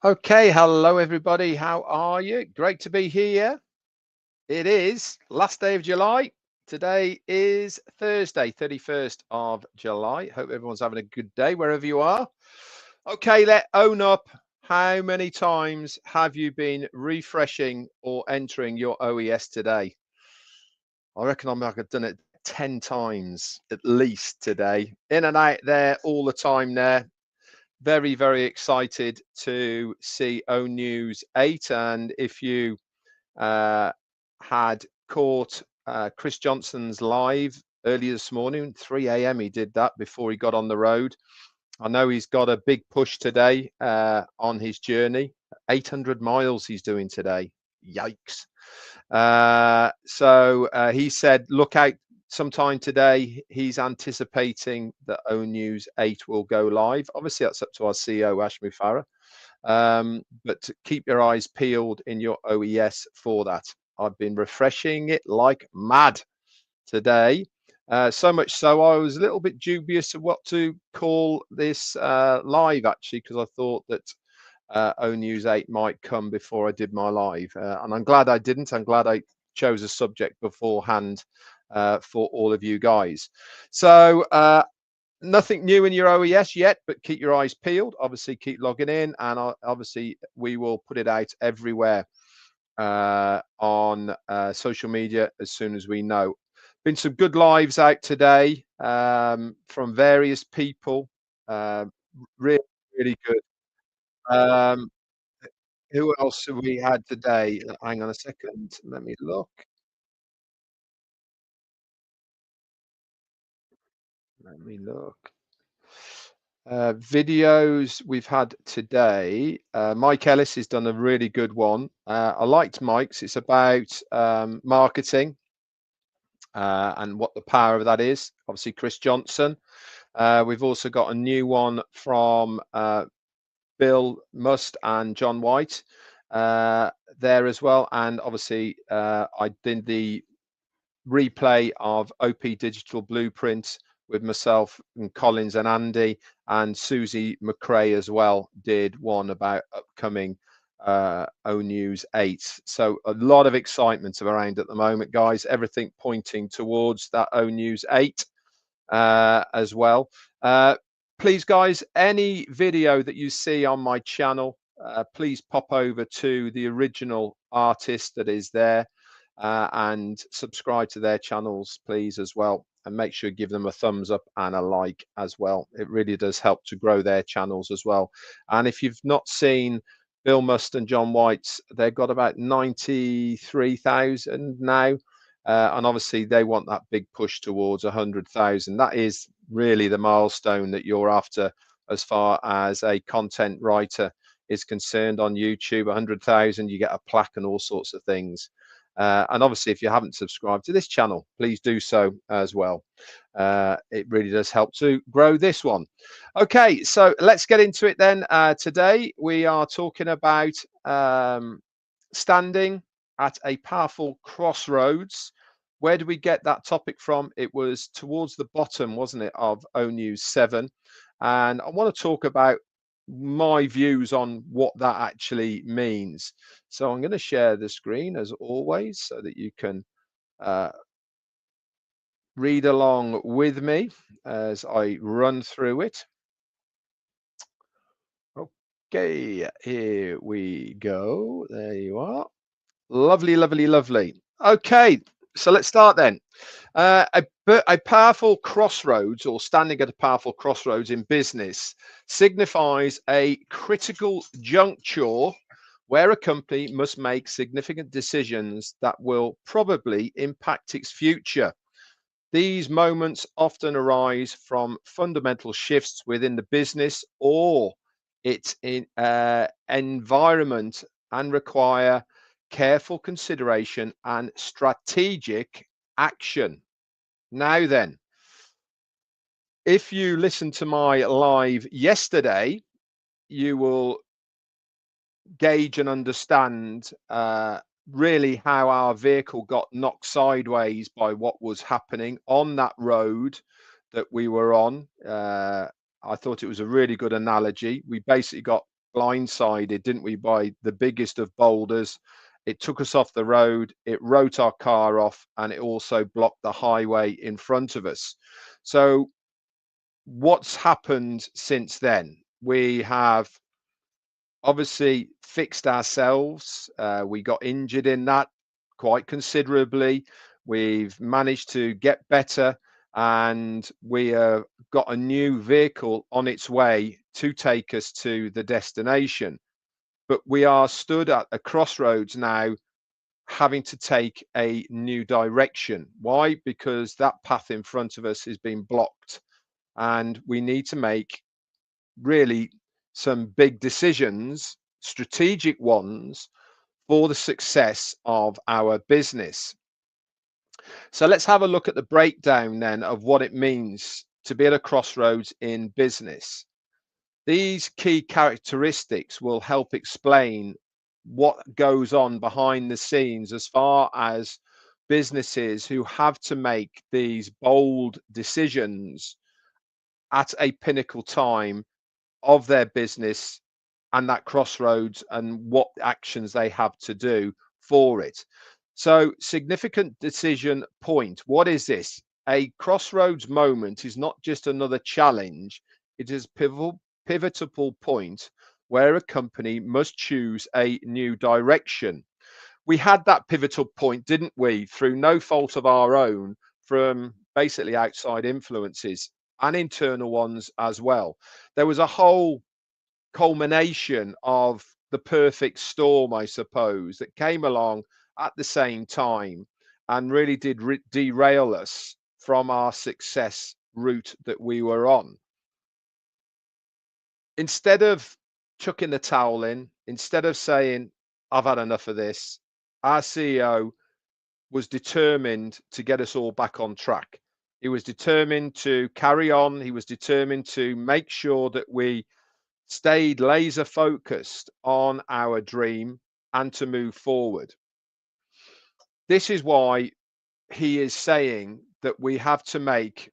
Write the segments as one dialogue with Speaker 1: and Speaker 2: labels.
Speaker 1: Okay, hello everybody. How are you? Great to be here. It is last day of July. Today is Thursday, 31st of July. Hope everyone's having a good day wherever you are. Okay, let own up. How many times have you been refreshing or entering your OES today? I reckon I've done it 10 times at least today. In and out there all the time there. Very, very excited to see O News 8. And if you uh, had caught Chris Johnson's live earlier this morning, 3 a.m., he did that before he got on the road. I know he's got a big push today on his journey. 800 miles he's doing today. Yikes. So he said, look out sometime today. He's anticipating that O News 8 will go live. Obviously, that's up to our CEO, Ashmi Farah. But keep your eyes peeled in your OES for that. I've been refreshing it like mad today. So much so, I was a little bit dubious of what to call this live, actually, because I thought that O News 8 might come before I did my live. And I'm glad I didn't. I'm glad I chose a subject beforehand for all of you guys. So nothing new in your OES yet, but keep your eyes peeled. Obviously, keep logging in, and obviously, we will put it out everywhere on social media as soon as we know. Been some good lives out today from various people. Uh, really, really good. Um, who else have we had today? Hang on a second. Let me look. Let me look. Videos we've had today. Mike Ellis has done a really good one. I liked Mike's. It's about marketing and what the power of that is. Obviously, Chris Johnson. We've also got a new one from Bill Must and John White there as well. And obviously, I did the replay of OP Digital Blueprint with myself and Collins and Andy, and Susie McRae as well did one about upcoming O News 8. So a lot of excitement around at the moment, guys. Everything pointing towards that O News 8 as well. Please, guys, any video that you see on my channel, please pop over to the original artist that is there and subscribe to their channels, please, as well. And make sure you give them a thumbs up and a like as well. It really does help to grow their channels as well. And if you've not seen Bill Must and John White's, they've got about 93,000 now. And obviously, they want that big push towards 100,000. That is really the milestone that you're after as far as a content writer is concerned on YouTube. 100,000, you get a plaque and all sorts of things. And obviously, if you haven't subscribed to this channel, please do so as well. It really does help to grow this one. Okay, so let's get into it then. Today, we are talking about standing at a powerful crossroads. Where do we get that topic from? It was towards the bottom, wasn't it, of O News 7. And I want to talk about my views on what that actually means. So I'm going to share the screen as always so that you can uh, read along with me as I run through it. Okay, here we go. There you are. Lovely, lovely, lovely. Okay, so let's start then. A powerful crossroads, or standing at a powerful crossroads in business, signifies a critical juncture where a company must make significant decisions that will probably impact its future. These moments often arise from fundamental shifts within the business or its environment and require careful consideration and strategic action. Now, then, if you listen to my live yesterday, you will gauge and understand really how our vehicle got knocked sideways by what was happening on that road that we were on. I thought it was a really good analogy. We basically got blindsided, didn't we, by the biggest of boulders. It took us off the road, it wrote our car off, and it also blocked the highway in front of us. So, what's happened since then? We have obviously fixed ourselves. We got injured in that quite considerably. We've managed to get better, and we have got a new vehicle on its way to take us to the destination. But we are stood at a crossroads now, having to take a new direction. Why? Because that path in front of us has been blocked, and we need to make really some big decisions, strategic ones, for the success of our business. So let's have a look at the breakdown then of what it means to be at a crossroads in business. These key characteristics will help explain what goes on behind the scenes as far as businesses who have to make these bold decisions at a pinnacle time of their business and that crossroads, and what actions they have to do for it. So, significant decision point. What is this? A crossroads moment is not just another challenge, it is pivotal point where a company must choose a new direction. We had that pivotal point, didn't we, through no fault of our own, from basically outside influences and internal ones as well. There was a whole culmination of the perfect storm, I suppose, that came along at the same time and really did derail us from our success route that we were on. Instead of chucking the towel in, instead of saying, I've had enough of this, our CEO was determined to get us all back on track. He was determined to carry on. He was determined to make sure that we stayed laser focused on our dream and to move forward. This is why he is saying that we have to make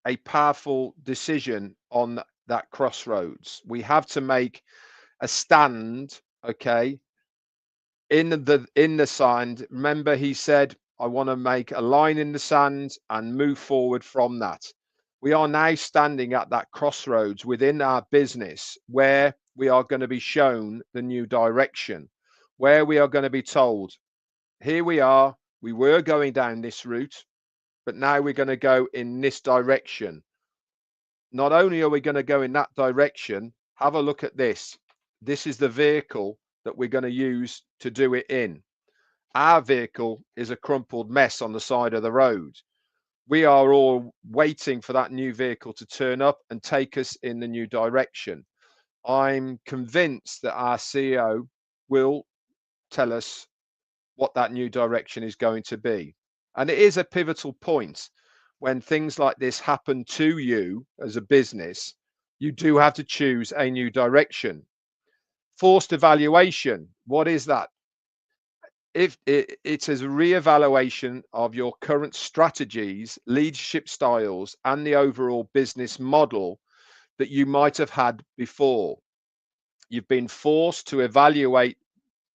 Speaker 1: a powerful decision on that crossroads. We have to make a stand, okay, in the sand. Remember, he said, I want to make a line in the sand and move forward from that. We are now standing at that crossroads within our business where we are going to be shown the new direction, where we are going to be told, here we are, we were going down this route, but now we're going to go in this direction. Not only are we going to go in that direction, have a look at this. This is the vehicle that we're going to use to do it in. Our vehicle is a crumpled mess on the side of the road. We are all waiting for that new vehicle to turn up and take us in the new direction. I'm convinced that our CEO will tell us what that new direction is going to be. And it is a pivotal point when things like this happen to you as a business. You do have to choose a new direction. Forced evaluation. What is that? If it is a reevaluation of your current strategies, leadership styles, and the overall business model that you might have had before. You've been forced to evaluate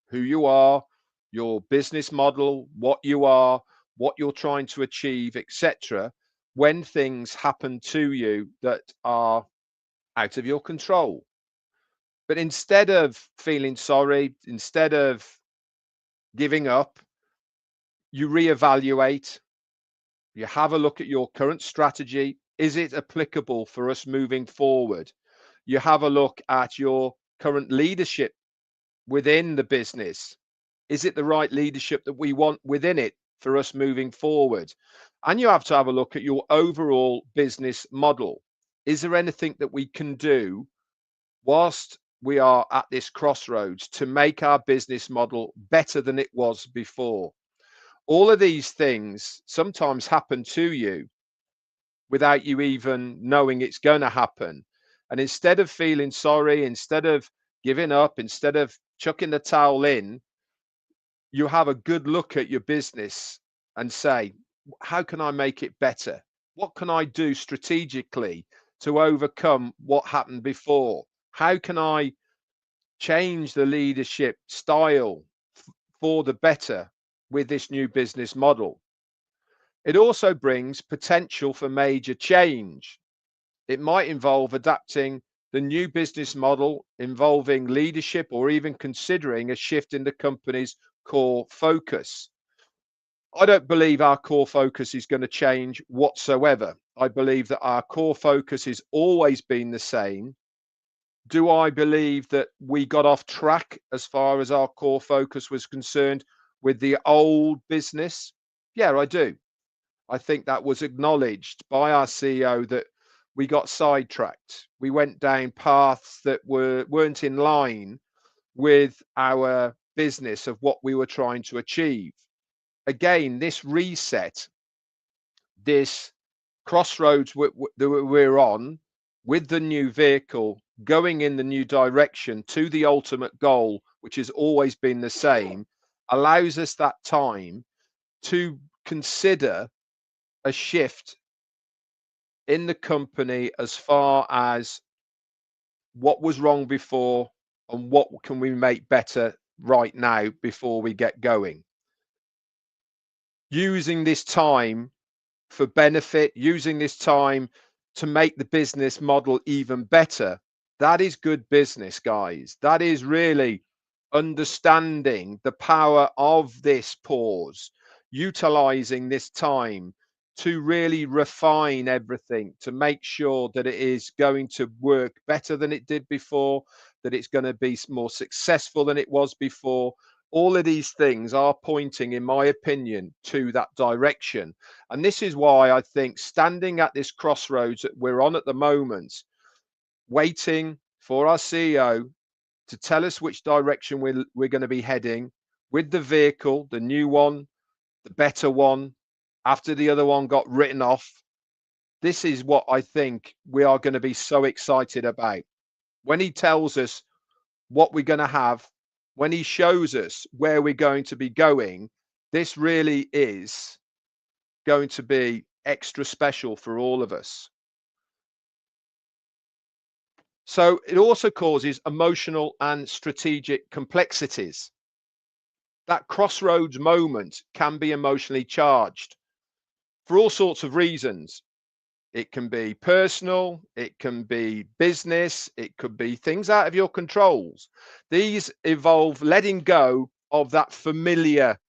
Speaker 1: who you are, your business model, what you are, what you're trying to achieve, etc., when things happen to you that are out of your control. But instead of feeling sorry, instead of giving up, you reevaluate, you have a look at your current strategy. Is it applicable for us moving forward? You have a look at your current leadership within the business. Is it the right leadership that we want within it for us moving forward? And you have to have a look at your overall business model. Is there anything that we can do whilst we are at this crossroads to make our business model better than it was before? All of these things sometimes happen to you without you even knowing it's going to happen. And instead of feeling sorry, instead of giving up, instead of chucking the towel in, you have a good look at your business and say, how can I make it better? What can I do strategically to overcome what happened before? How can I change the leadership style for the better with this new business model? It also brings potential for major change. It might involve adapting the new business model, involving leadership, or even considering a shift in the company's core focus. I don't believe our core focus is going to change whatsoever. I believe that our core focus has always been the same. Do I believe that we got off track as far as our core focus was concerned with the old business? Yeah, I do. I think that was acknowledged by our CEO that we got sidetracked. We went down paths that weren't in line with our business of what we were trying to achieve. Again, this reset, this crossroads that we're on with the new vehicle, going in the new direction to the ultimate goal, which has always been the same, allows us that time to consider a shift in the company as far as what was wrong before and what can we make better right now before we get going. Using this time for benefit, using this time to make the business model even better. That is good business, guys. That is really understanding the power of this pause, utilizing this time to really refine everything, to make sure that it is going to work better than it did before, that it's going to be more successful than it was before. All of these things are pointing, in my opinion, to that direction. And this is why I think standing at this crossroads that we're on at the moment, waiting for our CEO to tell us which direction we're going to be heading with the vehicle, the new one, the better one, after the other one got written off. This is what I think we are going to be so excited about. When he tells us what we're going to have, when he shows us where we're going to be going, this really is going to be extra special for all of us. So it also causes emotional and strategic complexities. That crossroads moment can be emotionally charged for all sorts of reasons. It can be personal, it can be business, it could be things out of your controls. These involve letting go of that familiar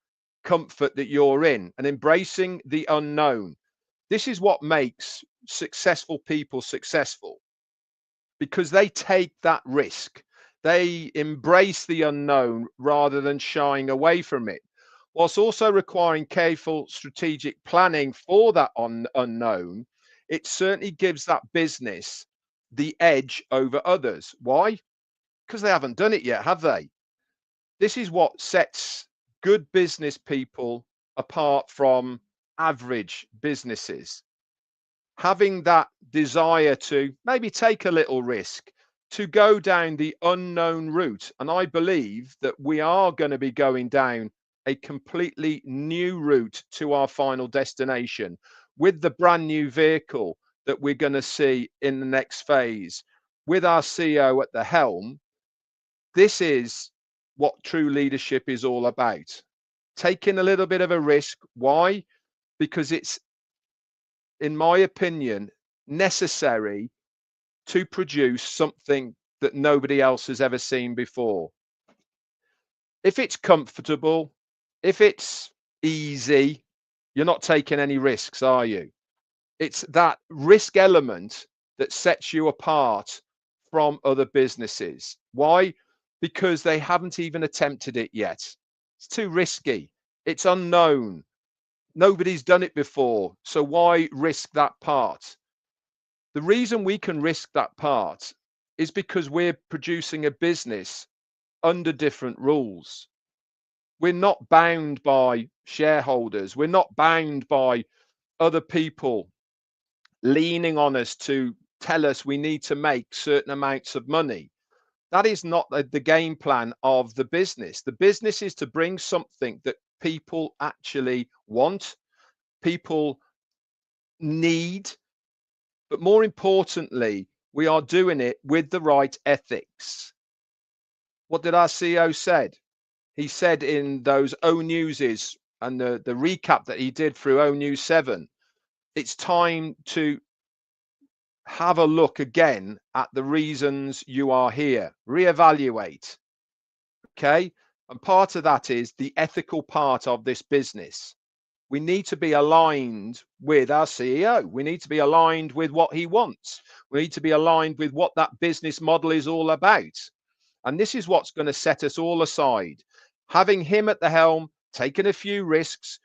Speaker 1: comfort that you're in and embracing the unknown. This is what makes successful people successful, because they take that risk. They embrace the unknown rather than shying away from it, whilst also requiring careful strategic planning for that unknown. It certainly gives that business the edge over others. Why? Because they haven't done it yet, have they? This is what sets good business people apart from average businesses. Having that desire to maybe take a little risk, to go down the unknown route. And I believe that we are going to be going down a completely new route to our final destination with the brand new vehicle that we're going to see in the next phase with our CEO at the helm. This is what true leadership is all about. Taking a little bit of a risk. Why? Because it's, in my opinion, necessary to produce something that nobody else has ever seen before. If it's comfortable, if it's easy, you're not taking any risks, are you? It's that risk element that sets you apart from other businesses. Why? Because they haven't even attempted it yet. It's too risky. It's unknown. Nobody's done it before. So why risk that part? The reason we can risk that part is because we're producing a business under different rules. We're not bound by shareholders. We're not bound by other people leaning on us to tell us we need to make certain amounts of money. That is not the game plan of the business. The business is to bring something that people actually want, people need, but more importantly, We are doing it with the right ethics. What did our CEO said? He said in those O Newses and the recap that he did through O News 7, it's time to have a look again at the reasons you are here. Reevaluate. Okay. And part of that is the ethical part of this business. We need to be aligned with our CEO. We need to be aligned with what he wants. We need to be aligned with what that business model is all about. And this is what's going to set us all aside. Having him at the helm, taking a few risks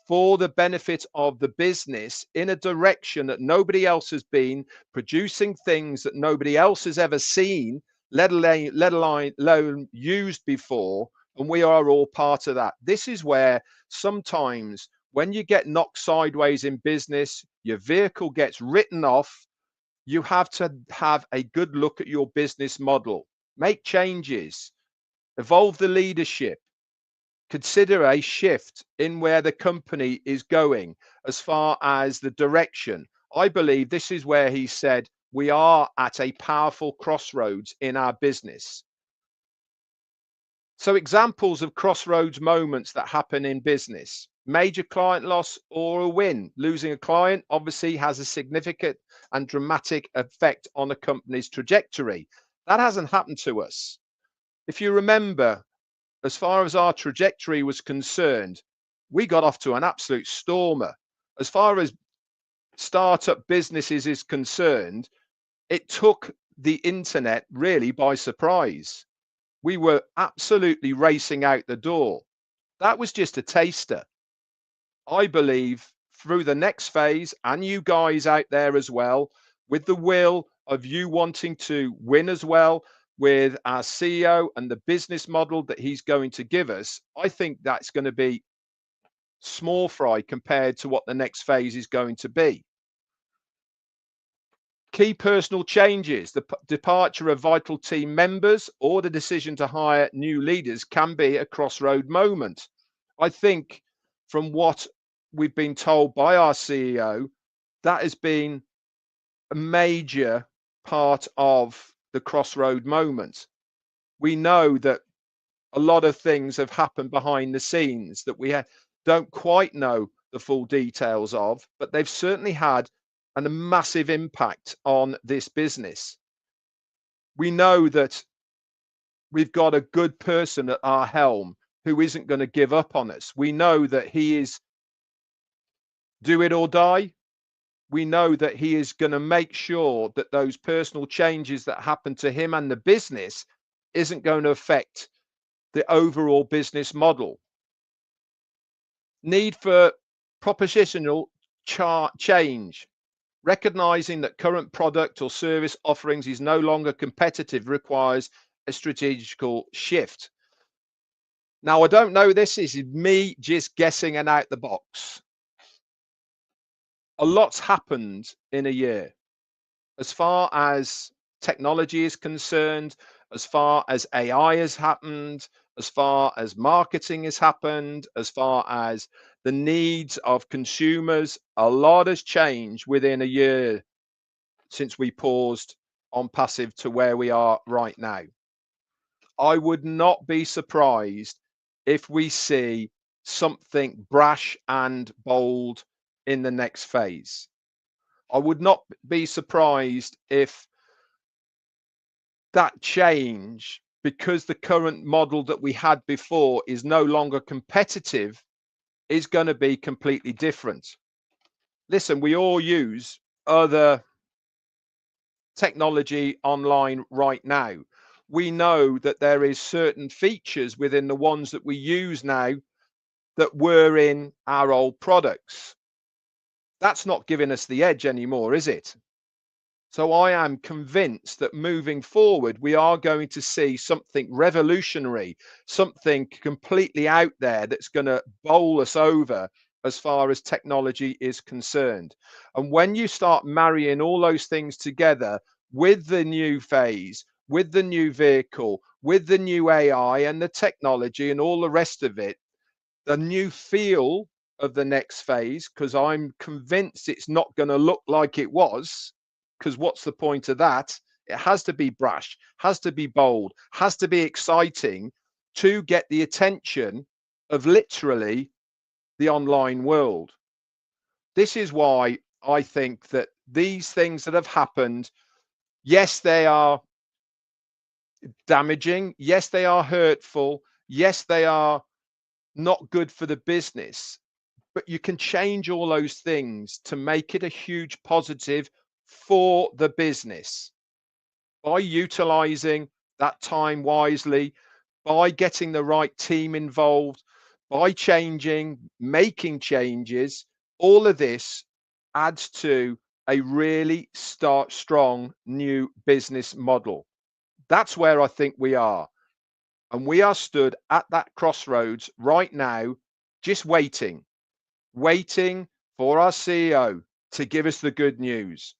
Speaker 1: for the benefit of the business in a direction that nobody else has been, producing things that nobody else has ever seen, let alone used before. And we are all part of that. This is where sometimes when you get knocked sideways in business, your vehicle gets written off. You have to have a good look at your business model, make changes, evolve the leadership, consider a shift in where the company is going as far as the direction. I believe this is where he said we are at a powerful crossroads in our business. So examples of crossroads moments that happen in business: major client loss or a win. Losing a client obviously has a significant and dramatic effect on a company's trajectory. That hasn't happened to us. If you remember, as far as our trajectory was concerned, we got off to an absolute stormer. As far as startup businesses is concerned, it took the internet really by surprise. We were absolutely racing out the door. That was just a taster. I believe through the next phase, and you guys out there as well, with the will of you wanting to win as well, with our CEO and the business model that he's going to give us, I think that's going to be small fry compared to what the next phase is going to be. Key personal changes: the departure of vital team members or the decision to hire new leaders can be a crossroad moment. I think from what we've been told by our CEO, that has been a major part of the crossroad moment. We know that a lot of things have happened behind the scenes that we don't quite know the full details of, but they've certainly had a massive impact on this business. We know that we've got a good person at our helm who isn't going to give up on us. We know that he is do it or die. We know that he is going to make sure that those personal changes that happen to him and the business isn't going to affect the overall business model. Need for propositional change. Recognizing that current product or service offerings is no longer competitive requires a strategical shift. Now, I don't know, this is me just guessing and out the box. A lot's happened in a year. As far as technology is concerned, as far as AI has happened, as far as marketing has happened, as far as the needs of consumers, a lot has changed within a year since we paused on passive to where we are right now. I would not be surprised if we see something brash and bold in the next phase. I would not be surprised if that change, because the current model that we had before is no longer competitive, is going to be completely different. Listen, we all use other technology online right now. We know that there is certain features within the ones that we use now that were in our old products. That's not giving us the edge anymore, is it? So I am convinced that moving forward, we are going to see something revolutionary, something completely out there that's going to bowl us over as far as technology is concerned. And when you start marrying all those things together with the new phase, with the new vehicle, with the new AI and the technology and all the rest of it, the new feel of the next phase, because I'm convinced it's not going to look like it was. because what's the point of that? It has to be brash, has to be bold, has to be exciting to get the attention of literally the online world. This is why I think that these things that have happened, yes, they are damaging. Yes, they are hurtful. Yes, they are not good for the business. But you can change all those things to make it a huge positive for the business by utilizing that time wisely, by getting the right team involved, by changing, making changes. All of this adds to a really strong new business model. That's where I think we are. And we are stood at that crossroads right now, just waiting for our CEO to give us the good news.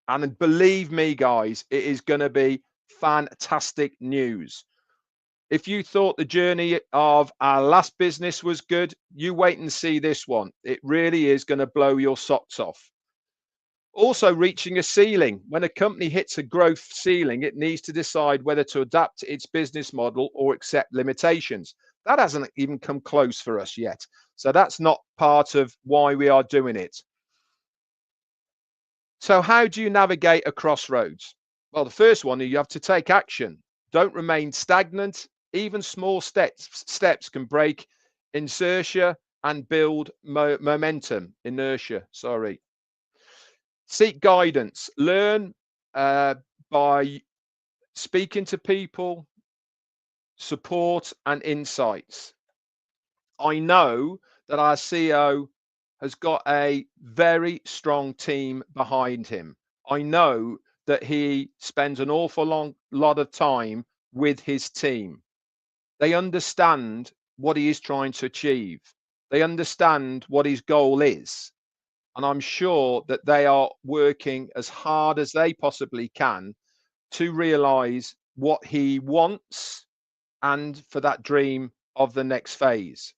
Speaker 1: And believe me, guys, it is going to be fantastic news. If you thought the journey of our last business was good, you wait and see this one. It really is going to blow your socks off. Also, reaching a ceiling. When a company hits a growth ceiling, it needs to decide whether to adapt its business model or accept limitations. That hasn't even come close for us yet. So that's not part of why we are doing it. So how do you navigate a crossroads? Well, the first one, you have to take action. Don't remain stagnant. Even small steps can break inertia and build momentum. Inertia, sorry. Seek guidance. Learn by speaking to people, support and insights. I know that our CEO has got a very strong team behind him. I know that he spends an awful lot of time with his team. They understand what he is trying to achieve. They understand what his goal is. And I'm sure that they are working as hard as they possibly can to realize what he wants and for that dream of the next phase.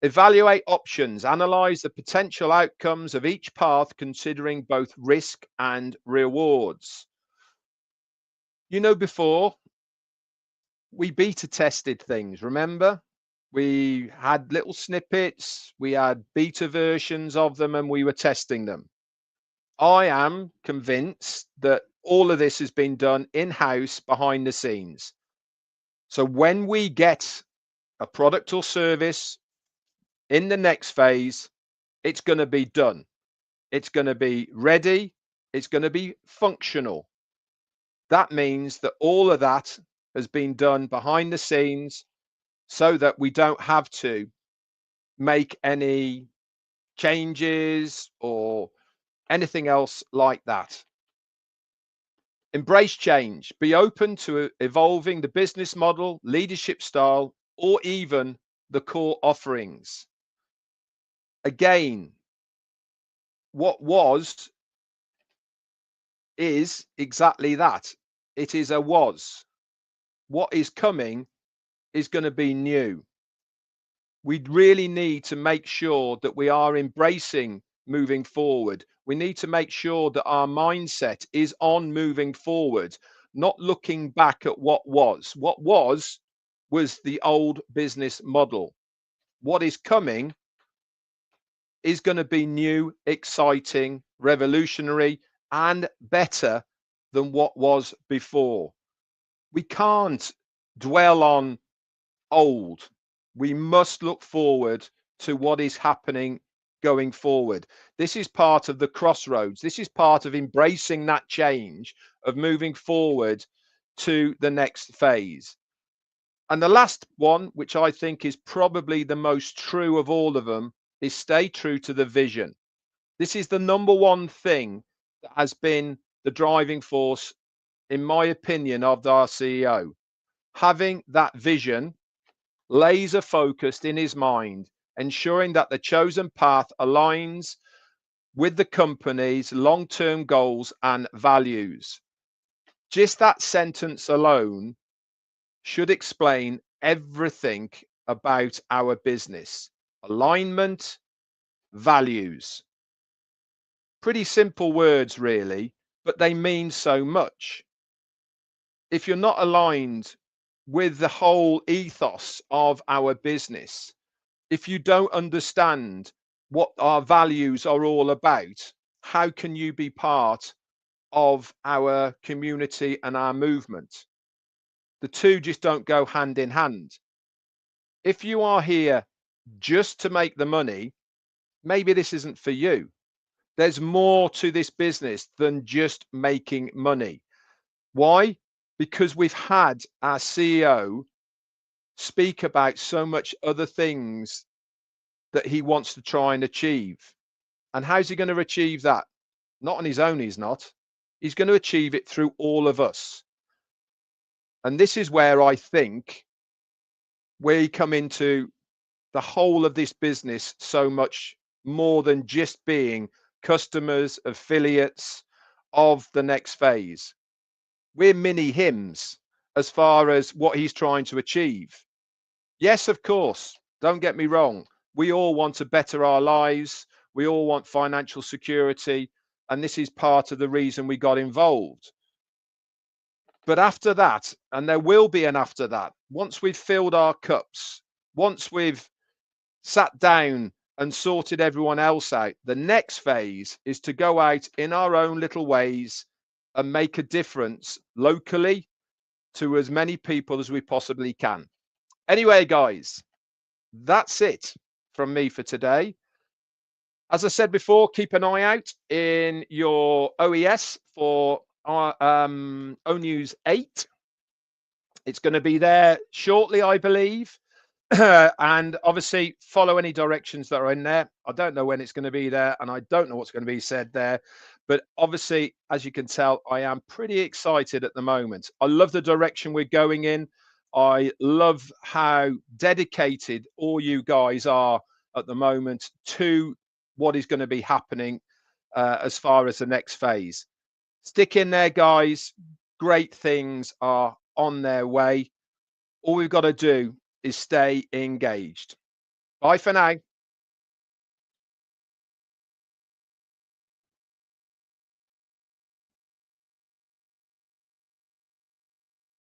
Speaker 1: Evaluate options, analyze the potential outcomes of each path, considering both risk and rewards. You know, before we beta tested things, remember? We had little snippets, we had beta versions of them, and we were testing them. I am convinced that all of this has been done in-house behind the scenes. So when we get a product or service in the next phase, it's going to be done. It's going to be ready. It's going to be functional. That means that all of that has been done behind the scenes so that we don't have to make any changes or anything else like that. Embrace change. Be open to evolving the business model, leadership style, or even the core offerings. Again, what was is exactly that. It is a was. What is coming is going to be new. We really need to make sure that we are embracing moving forward. We need to make sure that our mindset is on moving forward, not looking back at what was. What was the old business model. What is coming is going to be new, exciting, revolutionary, and better than what was before. We can't dwell on old. We must look forward to what is happening going forward. This is part of the crossroads. This is part of embracing that change, of moving forward to the next phase. And the last one, which I think is probably the most true of all of them, is stay true to the vision. This is the number one thing that has been the driving force, in my opinion, of our CEO. Having that vision laser focused in his mind, ensuring that the chosen path aligns with the company's long-term goals and values. Just that sentence alone should explain everything about our business. Alignment, values. Pretty simple words, really, but they mean so much. If you're not aligned with the whole ethos of our business, if you don't understand what our values are all about, how can you be part of our community and our movement? The two just don't go hand in hand. If you are here just to make the money, maybe this isn't for you. There's more to this business than just making money. Why? Because we've had our CEO speak about so much other things that he wants to try and achieve. And how's he going to achieve that? Not on his own, he's not. He's going to achieve it through all of us. And this is where I think we come into the whole of this business so much more than just being customers, affiliates of the next phase. We're mini hymns as far as what he's trying to achieve. Yes, of course, don't get me wrong. We all want to better our lives. We all want financial security. And this is part of the reason we got involved. But after that, and there will be an after that, once we've filled our cups, once we've sat down and sorted everyone else out, the next phase is to go out in our own little ways and make a difference locally to as many people as we possibly can. Anyway, guys, that's it from me for today. As I said before, keep an eye out in your OES for our ONews 8. It's going to be there shortly, I believe. And obviously follow any directions that are in there. I don't know when it's going to be there, and I don't know what's going to be said there. But obviously, as you can tell, I am pretty excited at the moment. I love the direction we're going in. I love how dedicated all you guys are at the moment to what is going to be happening as far as the next phase. Stick in there, guys. Great things are on their way. All we've got to do is stay engaged. Bye for now.